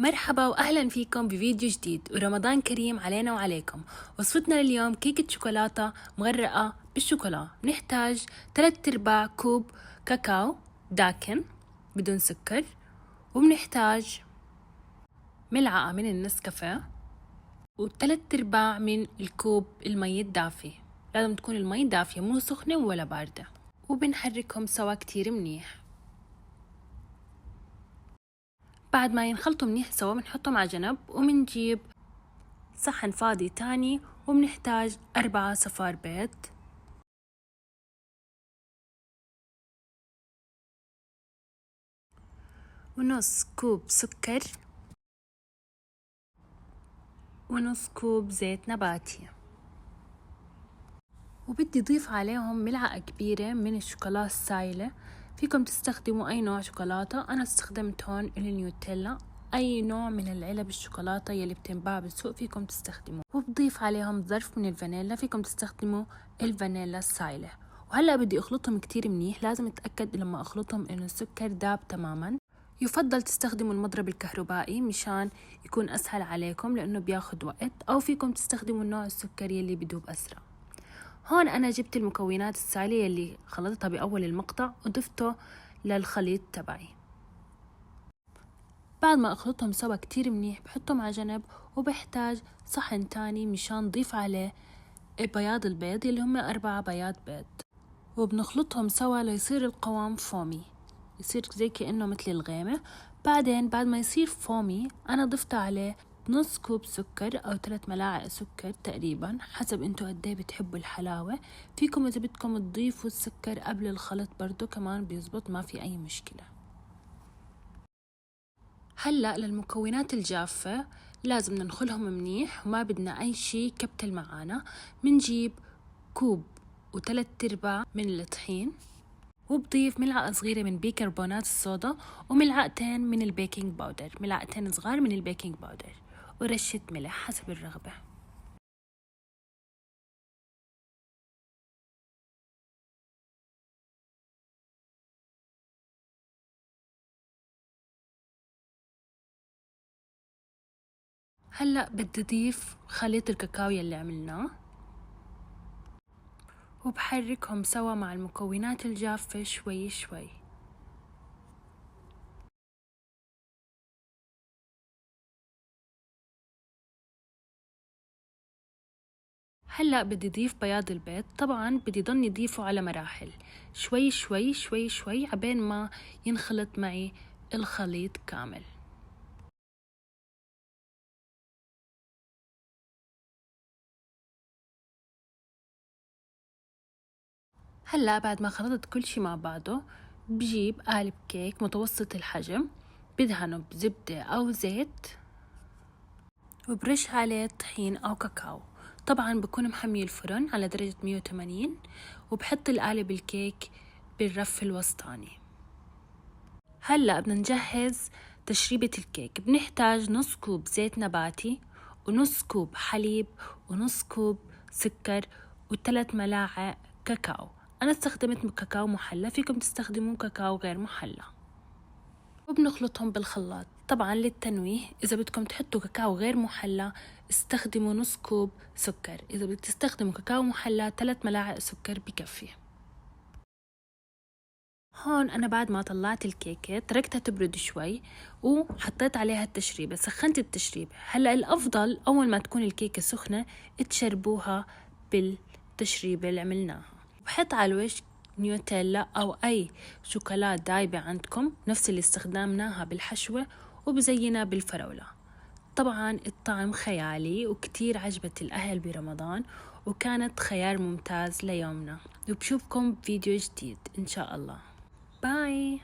مرحبا وأهلا فيكم بفيديو جديد ورمضان كريم علينا وعليكم. وصفتنا لليوم كيكة شوكولاتة مغرقة بالشوكولا. نحتاج 3/4 كوب كاكاو داكن بدون سكر، وبنحتاج ملعقة من النسكافيه و3/4 من الكوب المي الدافي. لازم تكون المي دافية مو سخنة ولا باردة، وبنحركهم سوا كتير منيح. بعد ما ينخلطوا منيح سوا بنحطهم على جنب، وبنجيب صحن فاضي تاني وبنحتاج 4 صفار بيض، ونص كوب سكر، ونص كوب زيت نباتي، وبدي أضيف عليهم ملعقة كبيرة من الشوكولا السايلة. فيكم تستخدموا أي نوع شوكولاتة، أنا استخدمت هون النيوتيلا. أي نوع من العلب الشوكولاتة يلي بتنباع بالسوق فيكم تستخدموا، وبضيف عليهم ظرف من الفانيلا. فيكم تستخدموا الفانيلا السايلة. وهلأ بدي أخلطهم كتير منيح. لازم أتأكد لما أخلطهم إنه السكر داب تماما. يفضل تستخدموا المضرب الكهربائي مشان يكون أسهل عليكم لأنه بياخد وقت، أو فيكم تستخدموا النوع السكري اللي بدوب أسرع. هون أنا جبت المكونات السائلة اللي خلطتها بأول المقطع وضفته للخليط تبعي. بعد ما أخلطهم سوا كتير منيح بحطهم على جنب، وبحتاج صحن تاني مشان نضيف عليه بياض البيض اللي هم 4 بياض بيض، وبنخلطهم سوا ليصير القوام فومي، يصير زي كأنه مثل الغيمة. بعدين بعد ما يصير فومي أنا ضفت عليه نص كوب سكر أو 3 ملاعق سكر تقريبا، حسب انتو قديه بتحبوا الحلاوة. فيكم إذا بدكم تضيفوا السكر قبل الخلط برضو كمان بيزبط، ما في أي مشكلة. هلأ للمكونات الجافة لازم ننخلهم منيح وما بدنا أي شي كبتل معانا. منجيب كوب و3/4 من الطحين، وبضيف ملعقة صغيرة من بيكربونات الصودا، وملعقتين من البيكنج باودر، ملعقتين صغار من البيكنج باودر، ورشة ملح حسب الرغبة. هلأ بدي أضيف خليط الكاكاو يلي عملناه، وبحركهم سوا مع المكونات الجافة شوي شوي. هلأ بدي أضيف بياض البيض. طبعا بدي ضلني أضيفه على مراحل، شوي شوي شوي شوي عبين ما ينخلط معي الخليط كامل. هلأ بعد ما خلطت كل شي مع بعضه بجيب قالب كيك متوسط الحجم، بدهنه بزبدة أو زيت، وبرش عليه طحين أو كاكاو. طبعا بكون محمي الفرن على درجة 180، وبحط القالب الكيك بالرف الوسطاني. هلأ بدنا نجهز تشريبة الكيك. بنحتاج نص كوب زيت نباتي، ونص كوب حليب، ونص كوب سكر، و3 ملاعق كاكاو. أنا استخدمت كاكاو محلى، فيكم تستخدموا كاكاو غير محلى. وبنخلطهم بالخلاط. طبعا للتنويه إذا بدكم تحطوا كاكاو غير محلى استخدموا نص كوب سكر، إذا بدك تستخدموا كاكاو محلى 3 ملاعق سكر بكفي. هون أنا بعد ما طلعت الكيكة تركتها تبرد شوي وحطيت عليها التشريبة، سخنت التشريبة. هلأ الأفضل أول ما تكون الكيكة سخنة تشربوها بالتشريبة اللي عملناها. بحط على الوش نيوتيلا أو أي شوكولا دايبة عندكم نفس اللي استخدمناها بالحشوة، وبزينها بالفراولة. طبعا الطعم خيالي وكتير عجبت الأهل برمضان، وكانت خيار ممتاز ليومنا. وبشوفكم بفيديو جديد إن شاء الله. باي.